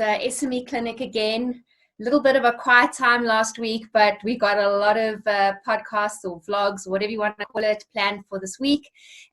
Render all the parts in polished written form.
It's SMME Clinic again. A little bit of a quiet time last week, but we got a lot of podcasts or vlogs, whatever you want to call it, planned for this week.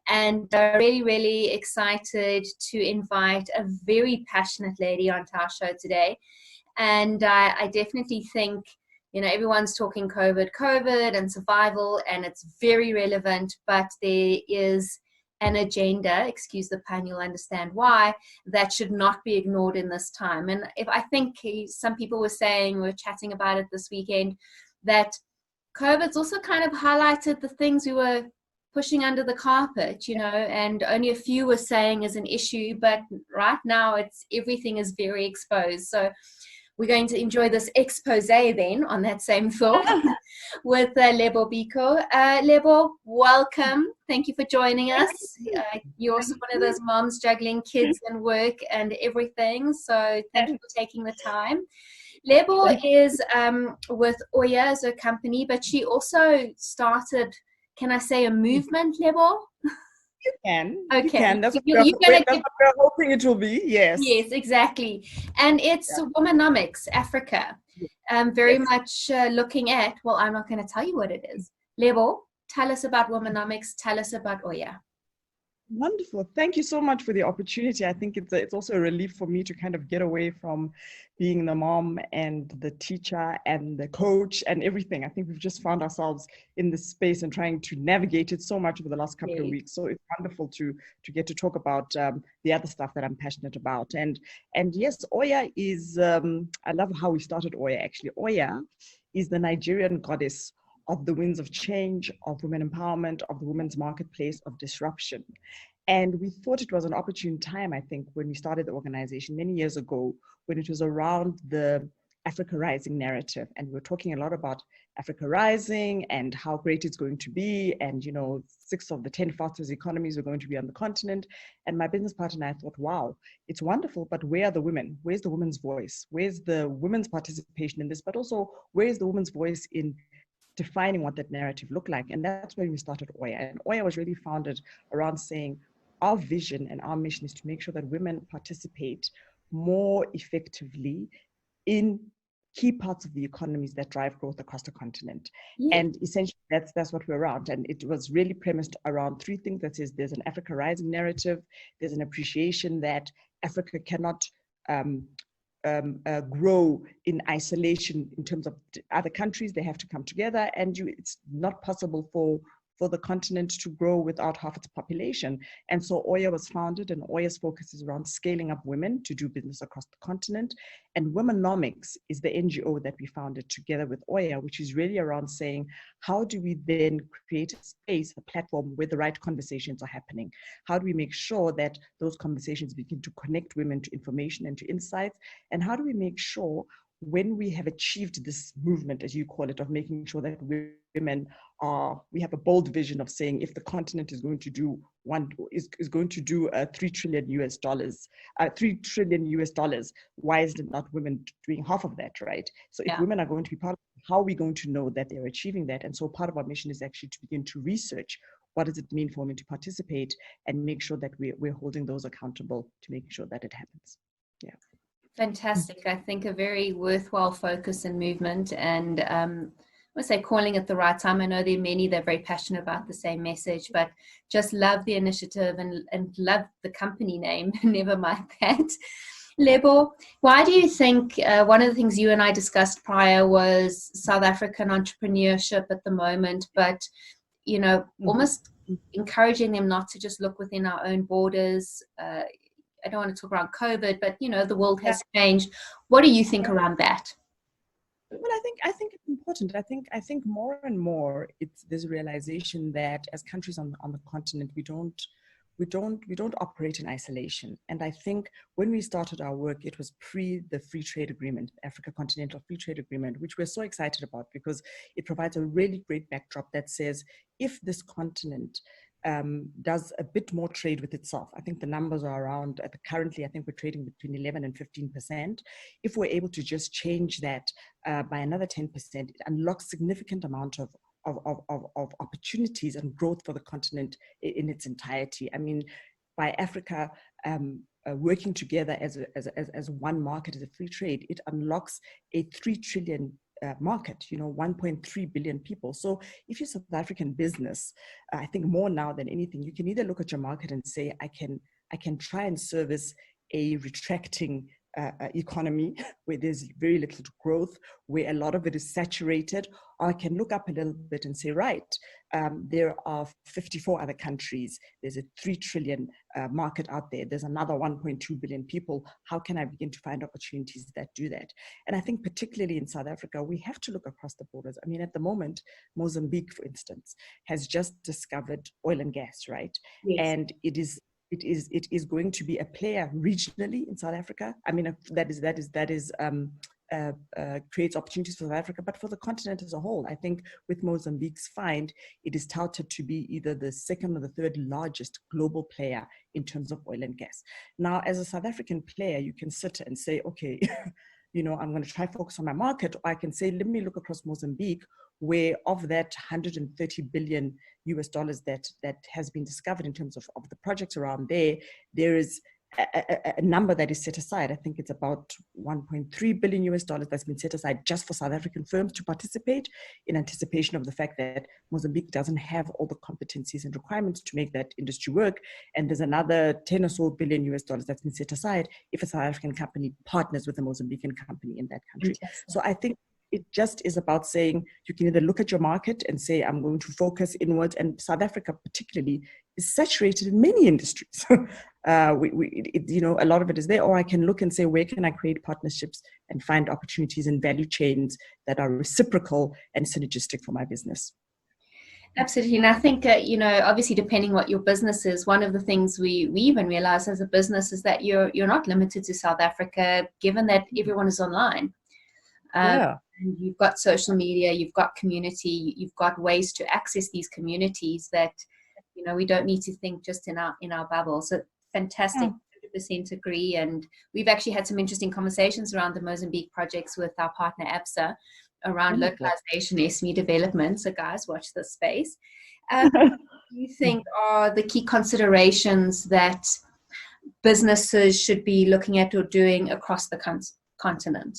And really, really excited to invite a very passionate lady onto our show today. And I definitely think, you know, everyone's talking COVID and survival, and it's very relevant, but there is an agenda, excuse the pun, you'll understand why, that should not be ignored in this time. And if I think some people were saying, we were chatting about it this weekend, that COVID's also kind of highlighted the things we were pushing under the carpet, you know, and only a few were saying is an issue, but right now everything is very exposed. So we're going to enjoy this expose then on that same thought with Lebo Biko. Lebo, welcome. Thank you for joining us. You're also one of those moms juggling kids and work and everything. So thank you for taking the time. Lebo is with Oya as a company, but she also started, can I say, a movement, Lebo? You can. Okay. You can. That's what we're hoping it will be. Yes. Yes, exactly. And it's Womanomics Africa. Very much looking at, well, I'm not going to tell you what it is. Lebo, tell us about Womanomics. Tell us about Oya. Wonderful. Thank you so much for the opportunity. I think it's also a relief for me to kind of get away from being the mom and the teacher and the coach and everything. I think we've just found ourselves in this space and trying to navigate it so much over the last couple of weeks. So it's wonderful to get to talk about the other stuff that I'm passionate about. And yes, Oya is, I love how we started Oya actually. Oya is the Nigerian goddess of the winds of change, of women empowerment, of the women's marketplace, of disruption. And we thought it was an opportune time, I think, when we started the organization many years ago, when it was around the Africa Rising narrative. And we were talking a lot about Africa Rising and how great it's going to be. And, you know, 6 of the 10 fastest economies are going to be on the continent. And my business partner and I thought, wow, it's wonderful, but where are the women? Where's the women's voice? Where's the women's participation in this? But also, where's the women's voice in defining what that narrative looked like? And that's when we started Oya. And Oya was really founded around saying our vision and our mission is to make sure that women participate more effectively in key parts of the economies that drive growth across the continent. And essentially that's what we're around. And it was really premised around 3 things. That is, there's an Africa Rising narrative, there's an appreciation that Africa cannot grow in isolation in terms of other countries. They have to come together, and it's not possible for the continent to grow without half its population. And so Oya was founded, and Oya's focus is around scaling up women to do business across the continent. And Womanomics is the NGO that we founded together with Oya, which is really around saying, how do we then create a space, a platform where the right conversations are happening? How do we make sure that those conversations begin to connect women to information and to insights? And how do we make sure, when we have achieved this movement, as you call it, of making sure that women we have a bold vision of saying, if the continent is going to do is going to do $3 trillion US, $3 trillion US, why is it not women doing half of that, right? So if women are going to be part of it, how are we going to know that they're achieving that? And so part of our mission is actually to begin to research what does it mean for women to participate and make sure that we're holding those accountable to make sure that it happens. Yeah. Fantastic. I think a very worthwhile focus and movement, and I would say calling at the right time. I know there are many that are very passionate about the same message, but just love the initiative and love the company name, never mind that. Lebo, why do you think, one of the things you and I discussed prior was South African entrepreneurship at the moment, but, you know, almost encouraging them not to just look within our own borders. I don't want to talk around COVID, but, you know, the world has changed. What do you think around that? Well, I think it's important. I think more and more there's a realization that as countries on the continent, we don't operate in isolation. And I think when we started our work, it was pre the free trade agreement, Africa Continental Free Trade Agreement, which we're so excited about because it provides a really great backdrop that says, if this continent does a bit more trade with itself. I think the numbers are around, currently, I think we're trading between 11 and 15%. If we're able to just change that by another 10%, it unlocks significant amount of opportunities and growth for the continent in its entirety. I mean, by Africa working together as one market, as a free trade, it unlocks a 3 trillion market, 1.3 billion people. So if you're a South African business, I think more now than anything, you can either look at your market and say, I can try and service a retracting economy where there's very little growth, where a lot of it is saturated, or I can look up a little bit and say, right, there are 54 other countries. There's a 3 trillion market out there. There's another 1.2 billion people. How can I begin to find opportunities that do that? And I think particularly in South Africa, we have to look across the borders. I mean, at the moment, Mozambique, for instance, has just discovered oil and gas, right? Yes. And it is going to be a player regionally in South Africa. I mean, creates opportunities for South Africa, but for the continent as a whole. I think with Mozambique's find, it is touted to be either the second or the third largest global player in terms of oil and gas. Now, as a South African player, you can sit and say, okay, I'm going to try focus on my market, or I can say, let me look across Mozambique, where of that 130 billion US dollars that has been discovered in terms of the projects around there is a number that is set aside. I think it's about 1.3 billion US dollars that's been set aside just for South African firms to participate, in anticipation of the fact that Mozambique doesn't have all the competencies and requirements to make that industry work. And there's another 10 or so billion US dollars that's been set aside if a South African company partners with a Mozambican company in that country. So I think it just is about saying you can either look at your market and say, I'm going to focus inwards, and South Africa particularly is saturated in many industries. A lot of it is there, or I can look and say, where can I create partnerships and find opportunities in value chains that are reciprocal and synergistic for my business. Absolutely. And I think, obviously, depending what your business is, one of the things we even realize as a business is that you're not limited to South Africa, given that everyone is online. And you've got social media, you've got community, you've got ways to access these communities that, we don't need to think just in our bubble. So fantastic, 100% agree. And we've actually had some interesting conversations around the Mozambique projects with our partner ABSA around localization, SME development. So guys, watch this space. What do you think are the key considerations that businesses should be looking at or doing across the continent?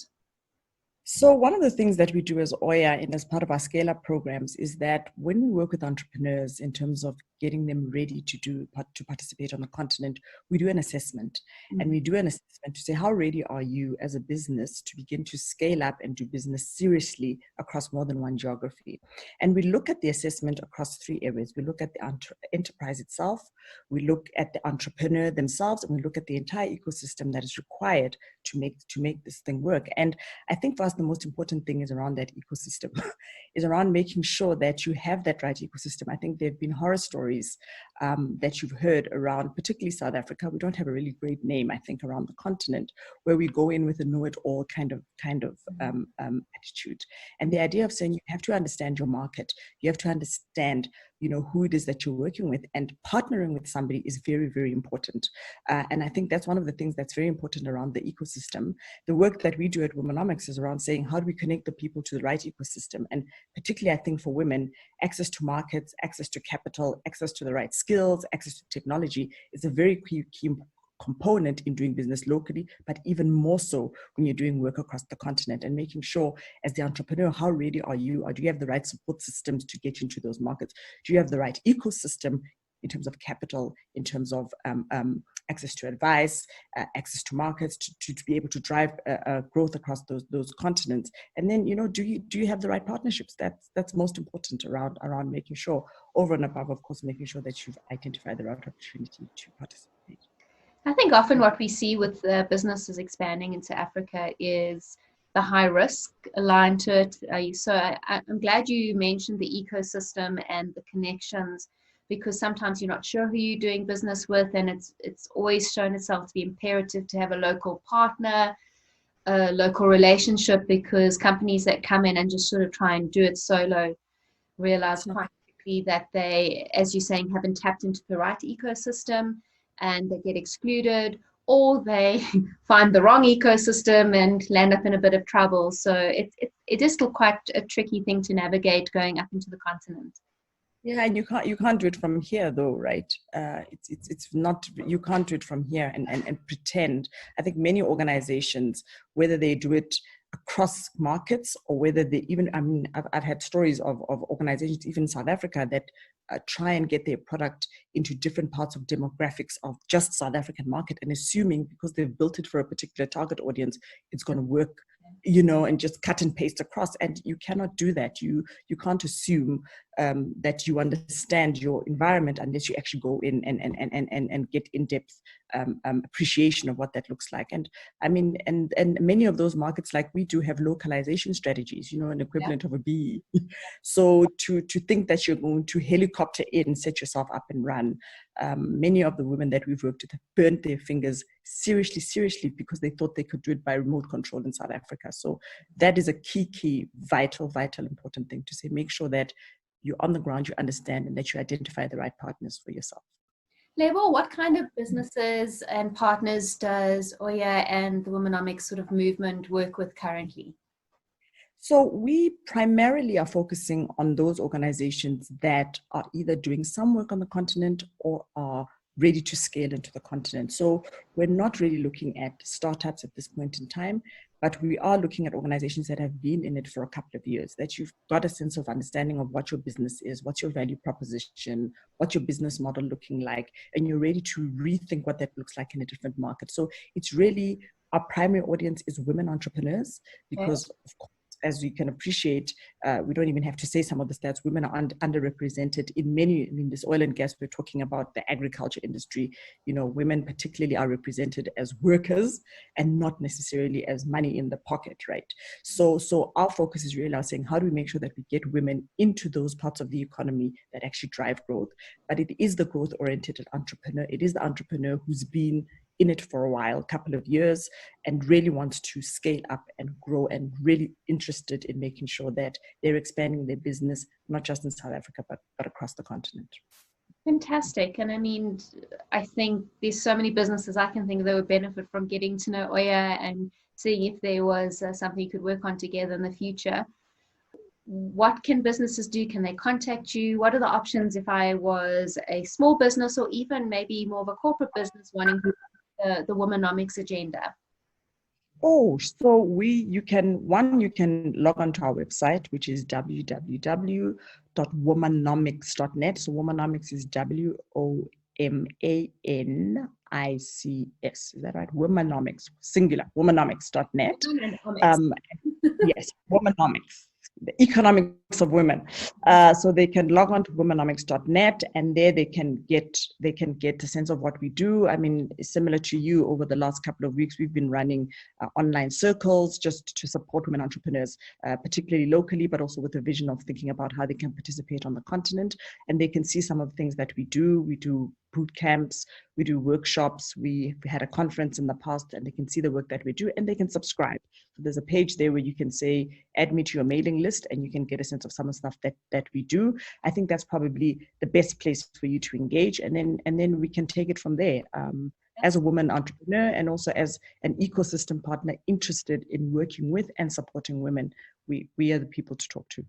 So one of the things that we do as Oya and as part of our scale-up programs is that when we work with entrepreneurs in terms of getting them ready to participate on the continent, we do an assessment. And we do an assessment to say, how ready are you as a business to begin to scale up and do business seriously across more than one geography? And we look at the assessment across 3 areas. We look at the enterprise itself, we look at the entrepreneur themselves, and we look at the entire ecosystem that is required to make this thing work. And I think for us, the most important thing is around that ecosystem, is around making sure that you have that right ecosystem. I think there have been horror stories that you've heard around, particularly South Africa. We don't have a really great name, I think, around the continent, where we go in with a know-it-all kind of attitude. And the idea of saying you have to understand your market, you have to understand who it is that you're working with, and partnering with somebody is very, very important. And I think that's one of the things that's very important around the ecosystem. The work that we do at Womanomics is around saying, how do we connect the people to the right ecosystem? And particularly, I think for women, access to markets, access to capital, access to the right skills, access to technology is a very key component in doing business locally, but even more so when you're doing work across the continent, and making sure as the entrepreneur, how ready are you? Or do you have the right support systems to get into those markets? Do you have the right ecosystem in terms of capital, in terms of access to advice, access to markets, to be able to drive growth across those continents? And then, do you have the right partnerships? That's most important around making sure, over and above, of course, making sure that you've identified the right opportunity to participate. I think often what we see with businesses expanding into Africa is the high risk aligned to it. I'm glad you mentioned the ecosystem and the connections, because sometimes you're not sure who you're doing business with, and it's always shown itself to be imperative to have a local partner, a local relationship, because companies that come in and just sort of try and do it solo realize quite quickly that they, as you're saying, haven't tapped into the right ecosystem, and they get excluded, or they find the wrong ecosystem and land up in a bit of trouble. So it is still quite a tricky thing to navigate going up into the continent. Yeah, and you can't do it from here though, right? It's not, you can't do it from here and pretend. I think many organizations, whether they do it across markets or whether they even, I mean, I've had stories of organizations even in South Africa that try and get their product into different parts of demographics of just South African market, and assuming because they've built it for a particular target audience, it's going to work, you know, and just cut and paste across. And you cannot do that. You can't assume that you understand your environment unless you actually go in and get in-depth appreciation of what that looks like. And I mean, and many of those markets, like we do, have localization strategies, you know, an equivalent of a BE. So to think that you're going to helicopter in, set yourself up and run, many of the women that we've worked with have burnt their fingers seriously because they thought they could do it by remote control in South Africa. So that is a key, vital, important thing to say. Make sure that you're on the ground, you understand, and that you identify the right partners for yourself. Lebo, what kind of businesses and partners does Oya and the Womanomics sort of movement work with currently? So we primarily are focusing on those organizations that are either doing some work on the continent or are ready to scale into the continent. So we're not really looking at startups at this point in time, but we are looking at organizations that have been in it for a couple of years, that you've got a sense of understanding of what your business is, what's your value proposition, what's your business model looking like, and you're ready to rethink what that looks like in a different market. So it's really, our primary audience is women entrepreneurs, because of course, as you can appreciate, we don't even have to say some of the stats. Women are underrepresented in many, I mean, this oil and gas, we're talking about the agriculture industry, you know, women particularly are represented as workers and not necessarily as money in the pocket, right? So our focus is really on saying, how do we make sure that we get women into those parts of the economy that actually drive growth? But it is the growth-oriented entrepreneur. It is the entrepreneur who's been in it for a while, a couple of years, and really wants to scale up and grow, and really interested in making sure that they're expanding their business, not just in South Africa, but across the continent. Fantastic. And I mean, I think there's so many businesses I can think that would benefit from getting to know Oya and seeing if there was something you could work on together in the future. What can businesses do? Can they contact you? What are the options if I was a small business or even maybe more of a corporate business wanting to the Womanomics agenda? Oh, so you can log on to our website, which is www.womanomics.net. So Womanomics is WOMANICS. Is that right? Womanomics, singular, womanomics.net. Yes, Womanomics, the economics of women. So they can log on to womanomics.net, and there they can get a sense of what we do. I mean, similar to you, over the last couple of weeks, we've been running online circles just to support women entrepreneurs, particularly locally, but also with a vision of thinking about how they can participate on the continent. And they can see some of the things that we do. We do boot camps, we do workshops, we had a conference in the past, and they can see the work that we do, and they can subscribe. So there's a page there where you can say, add me to your mailing list, and you can get a sense of some of the stuff that we do. I think that's probably the best place for you to engage, and then we can take it from there. As a woman entrepreneur and also as an ecosystem partner interested in working with and supporting women, we are the people to talk to.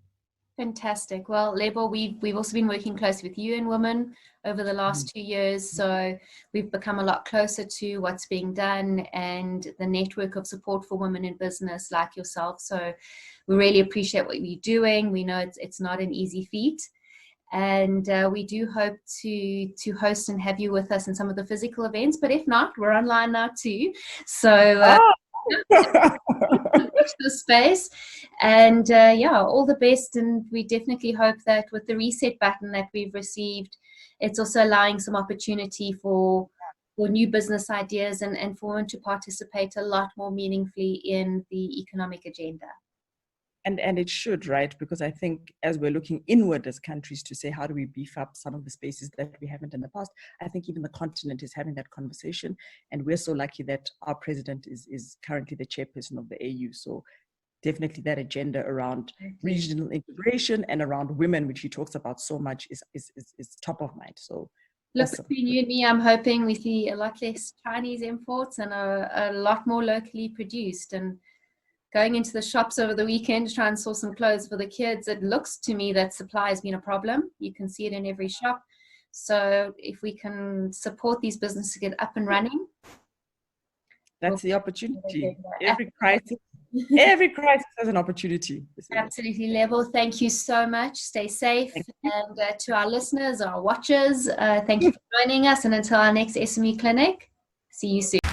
Fantastic. Well, Lebo, we've also been working closely with you and Women over the last 2 years. So we've become a lot closer to what's being done and the network of support for women in business like yourself. So we really appreciate what you're doing. We know it's not an easy feat. And we do hope to host and have you with us in some of the physical events. But if not, we're online now too. So watch the space, and all the best. And we definitely hope that with the reset button that we've received, it's also allowing some opportunity for new business ideas and for women to participate a lot more meaningfully in the economic agenda. And it should, right? Because I think as we're looking inward as countries to say, how do we beef up some of the spaces that we haven't in the past? I think even the continent is having that conversation. And we're so lucky that our president is currently the chairperson of the AU. So definitely that agenda around regional integration and around women, which he talks about so much, is top of mind. So look, between you and me, I'm hoping we see a lot less Chinese imports and a lot more locally produced. And going into the shops over the weekend to try and source some clothes for the kids, it looks to me that supply has been a problem. You can see it in every shop. So if we can support these businesses to get up and running, that's the opportunity. Every crisis has an opportunity. Absolutely, Lebo. Thank you so much. Stay safe. And to our listeners, our watchers, thank you for joining us. And until our next SME Clinic, see you soon.